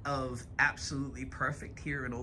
of Absolutely Perfect here in Old.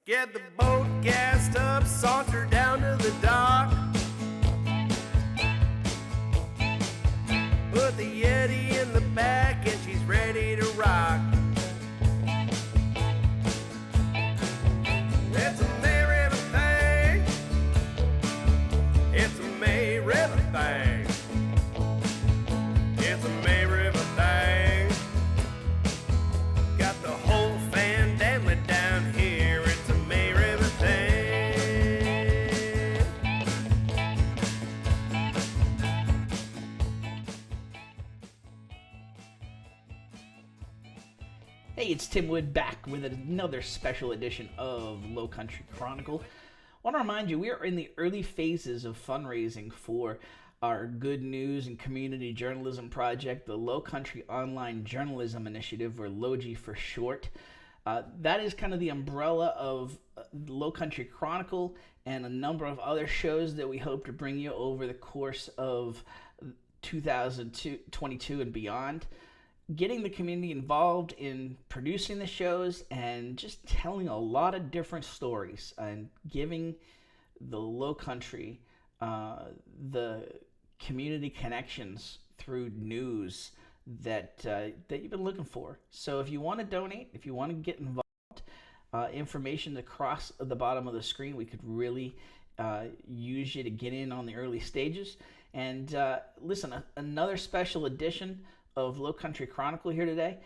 Get the boat gassed up, saunter down to the dock. Put the Yeti in the back and she's ready to rock. It's a May River thing. It's a May River thing. It's a May River thing. Got the whole family down here. It's a May River thing. Hey, it's Tim Wood back with another special edition of Lowcountry Chronicle. I want to remind you, we are in the early phases of fundraising for our good news and community journalism project, the Lowcountry Online Journalism Initiative, or LOGI for short. That is kind of the umbrella of Lowcountry Chronicle and a number of other shows that we hope to bring you over the course of 2022 and beyond. Getting the community involved in producing the shows and just telling a lot of different stories and giving the Lowcountry the community connections through news that you've been looking for. So if you want to donate, if you want to get involved, information across the bottom of the screen. We could really use you to get in on the early stages. And listen, another special edition of Lowcountry Chronicle here today.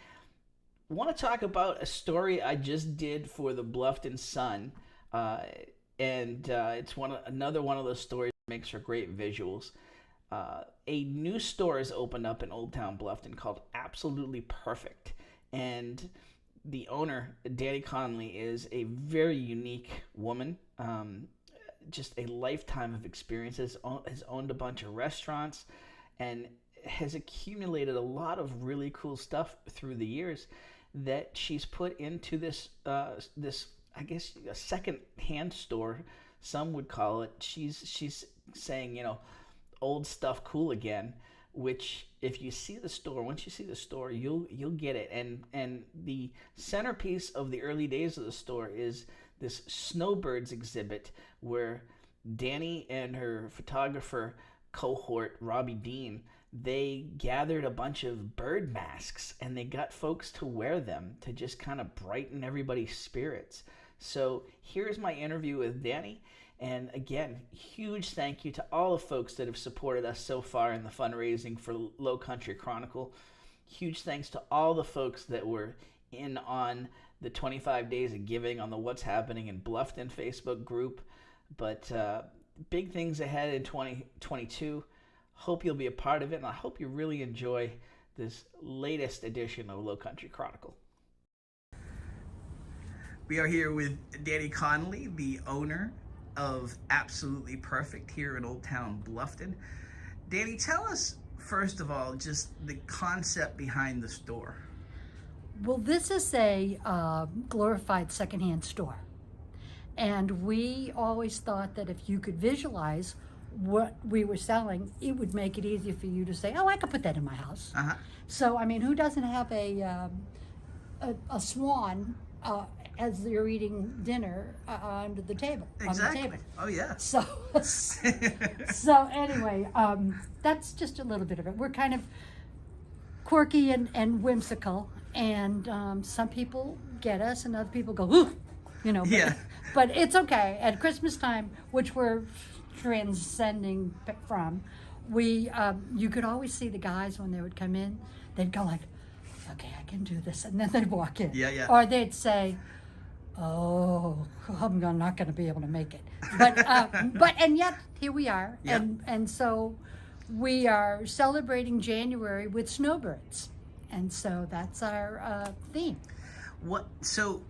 I want to talk about a story I just did for the Bluffton Sun, and it's another one of those stories that makes for great visuals. A new store has opened up in Old Town Bluffton called Absolutely Perfect, and the owner, Danny Conley, is a very unique woman. Just a lifetime of experiences, has owned a bunch of restaurants, and has accumulated a lot of really cool stuff through the years that she's put into this I guess a second hand store, some would call it. She's saying, old stuff cool again, which if you see the store, once you see the store, you'll get it. And the centerpiece of the early days of the store is this Snowbirds exhibit where Danny and her photographer cohort, Robbie Dean, they gathered a bunch of bird masks and they got folks to wear them to just kind of brighten everybody's spirits. So here's my interview with Danny. And again, huge thank you to all the folks that have supported us so far in the fundraising for Lowcountry Chronicle. Huge thanks to all the folks that were in on the 25 days of giving on the What's Happening in Bluffton Facebook group. But big things ahead in 2022. Hope you'll be a part of it, and I hope you really enjoy this latest edition of Lowcountry Chronicle. We are here with Danny Conley, the owner of Absolutely Perfect here in Old Town Bluffton. Danny, tell us, first of all, just the concept behind the store. Well, this is a glorified secondhand store. And we always thought that if you could visualize what we were selling, it would make it easier for you to say, oh, I could put that in my house. Uh-huh. So, I mean, who doesn't have a swan as you're eating dinner under the table? Exactly. On the table. Oh, yeah. So anyway, that's just a little bit of it. We're kind of quirky and whimsical, and some people get us, and other people go, ooh, you know. But, Yeah. But it's okay. At Christmas time, which we're transcending from, you could always see the guys when they would come in. They'd go like, okay, I can do this, and then they'd walk in. Yeah, yeah. Or they'd say, oh, I'm not going to be able to make it. But and yet here we are, Yeah. and so we are celebrating January with Snowbirds, and so that's our theme. What? So,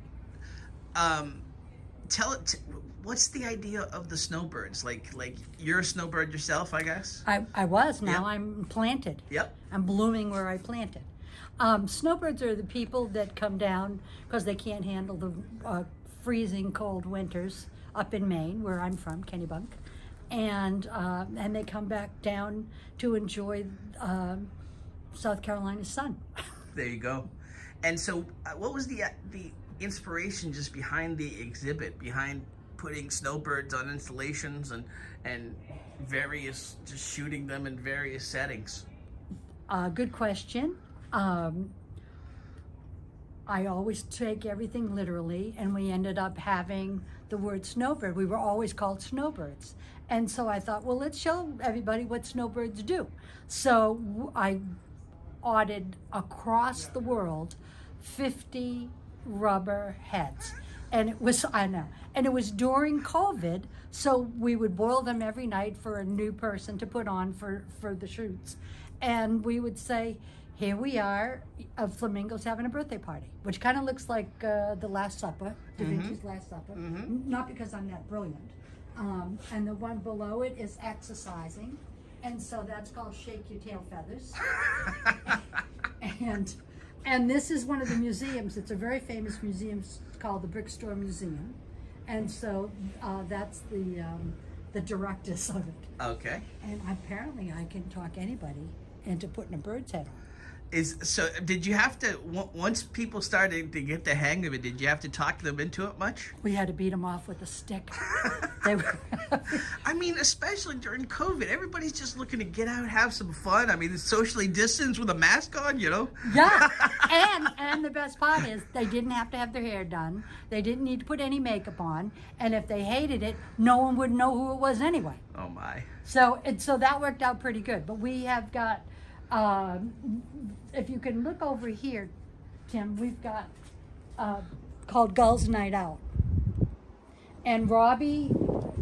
what's the idea of the Snowbirds? Like you're a snowbird yourself, I guess. I was. Now Yeah. I'm planted. Yep. I'm blooming where I planted. Snowbirds are the people that come down because they can't handle the freezing cold winters up in Maine, where I'm from, Kennebunk, and they come back down to enjoy South Carolina's sun. There you go. And so, what was the inspiration just behind the exhibit, behind putting snowbirds on installations and various, just shooting them in various settings? Good question. I always take everything literally, and we ended up having the word snowbird. We were always called snowbirds. And so I thought, well, let's show everybody what snowbirds do. So I ordered across the world 50 rubber heads. And it was, I know, and it was during COVID, so we would boil them every night for a new person to put on for the shoots. And we would say, here we are, Flamingo's having a birthday party, which kind of looks like the Last Supper, Da Vinci's Last Supper. Not because I'm that brilliant. And the one below it is exercising, and so that's called Shake Your Tail Feathers. And this is one of the museums. It's a very famous museum called the Brickstore Museum, and so that's the directors of it. Okay. And apparently, I can talk anybody into putting a bird's head on. Did you have to, once people started to get the hang of it, did you have to talk them into it much? We had to beat them off with a stick. They were I mean, especially during COVID, everybody's just looking to get out, have some fun. I mean, it's socially distanced with a mask on, you know? Yeah, and the best part is they didn't have to have their hair done. They didn't need to put any makeup on. And if they hated it, no one would know who it was anyway. Oh, my. So that worked out pretty good. But we have got, if you can look over here, Tim, we've got called Gulls Night Out. And Robbie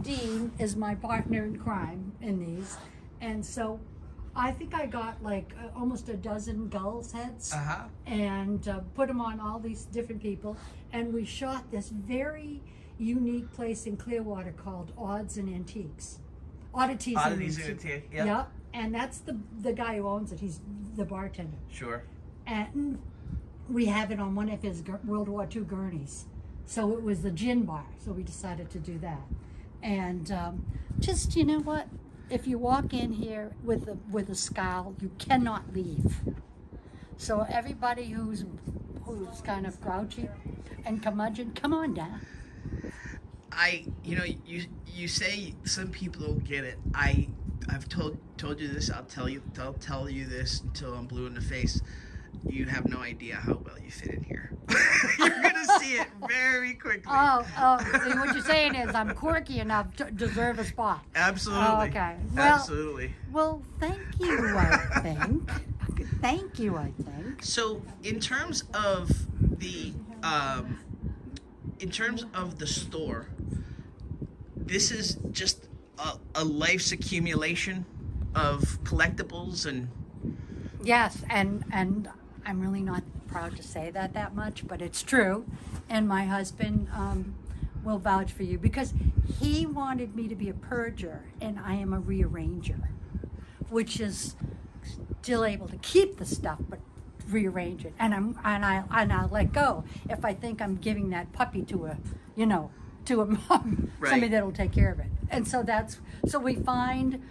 Dean is my partner in crime in these. And so I think I got like almost a dozen gulls heads and put them on all these different people. And we shot this very unique place in Clearwater called Oddities and Antiques. Oddities and Antiques, yeah. Yep. And that's the guy who owns it. He's the bartender. Sure. And we have it on one of his World War II gurneys. So it was the gin bar. So we decided to do that. And just, you know what? If you walk in here with a scowl, you cannot leave. So everybody who's kind of grouchy and curmudgeon, come on down. You say some people don't get it. I've told you this. I'll tell you this until I'm blue in the face. You have no idea how well you fit in here. You're gonna see it very quickly. Oh, see, what you're saying is I'm quirky enough to deserve a spot. Absolutely. Oh, okay. Well, absolutely. Well, thank you, I think. Thank you, I think. So, in terms of the store, this is just a life's accumulation of collectibles and. Yes, and I'm really not proud to say that much, but it's true. And my husband will vouch for you, because he wanted me to be a purger and I am a rearranger, which is still able to keep the stuff but rearrange it. And I'll let go if I think I'm giving that puppy to a mom, Right. somebody that'll take care of it. And so we find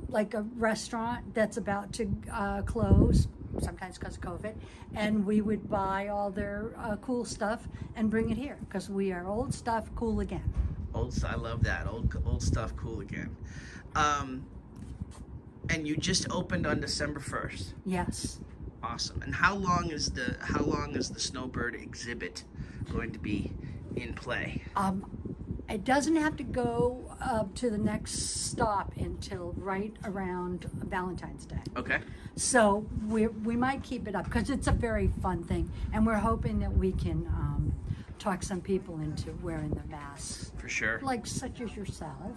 like a restaurant that's about to close, sometimes because of COVID, and we would buy all their cool stuff and bring it here, because we are old stuff, cool again. I love that. Old stuff, cool again. And you just opened on December 1st. Yes. Awesome. And how long is the Snowbird exhibit going to be in play? It doesn't have to go to the next stop until right around Valentine's Day. Okay. So we might keep it up because it's a very fun thing, and we're hoping that we can talk some people into wearing the masks, For sure. like such as yourself.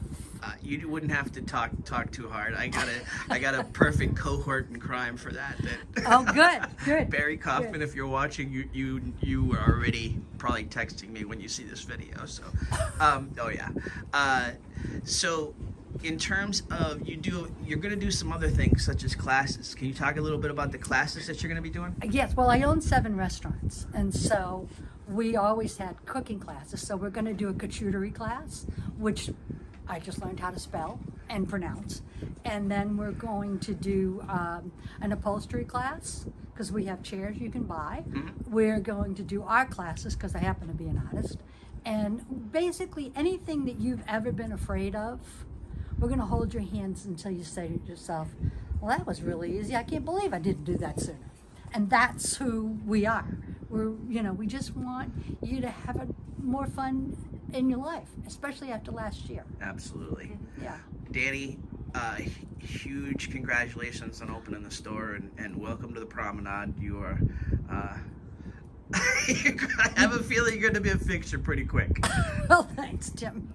You wouldn't have to talk too hard. I got a perfect cohort in crime for that. Oh, good. Barry Kaufman, Good. if you're watching, you are already probably texting me when you see this video. So, oh yeah. So, in terms of you're going to do some other things such as classes. Can you talk a little bit about the classes that you're going to be doing? Yes, well, I own 7 restaurants, and so we always had cooking classes. So we're going to do a charcuterie class, which I just learned how to spell and pronounce. And then we're going to do an upholstery class, because we have chairs you can buy. Mm-hmm. We're going to do art classes, because I happen to be an artist. And basically anything that you've ever been afraid of, we're going to hold your hands until you say to yourself, well, that was really easy. I can't believe I didn't do that sooner. And that's who we are. We just want you to have more fun in your life, especially after last year. Absolutely. Yeah. Danny, huge congratulations on opening the store, and welcome to the Promenade. You are, I have a feeling you're going to be a fixture pretty quick. Well, thanks, Tim.